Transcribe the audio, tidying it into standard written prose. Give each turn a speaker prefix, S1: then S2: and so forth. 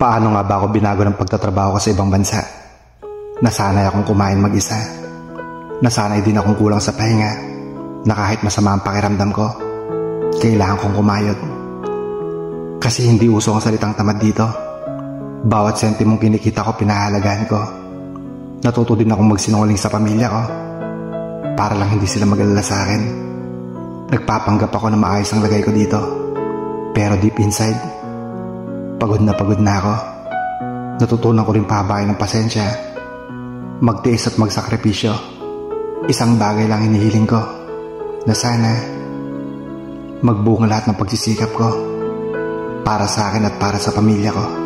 S1: Paano nga ba ako binago ng pagtatrabaho ko sa ibang bansa? Nasanay akong kumain mag-isa. Nasanay din akong kulang sa pahinga, na kahit masama ang pakiramdam ko, kailangan kong kumayod. Kasi hindi uso ang salitang tamad dito. Bawat sentimong kinikita ko, pinahalagaan ko. Natuto din akong magsinungaling sa pamilya ko para lang hindi sila mag-alala sa akin. Nagpapanggap ako na maayos ang lagay ko dito, pero deep inside, pagod na ako. Natutunan ko rin pahabain ng pasensya, magtiis at magsakripisyo. Isang bagay lang hinihiling ko, na sana magbunga lahat ng pagsisikap ko para sa akin at para sa pamilya ko.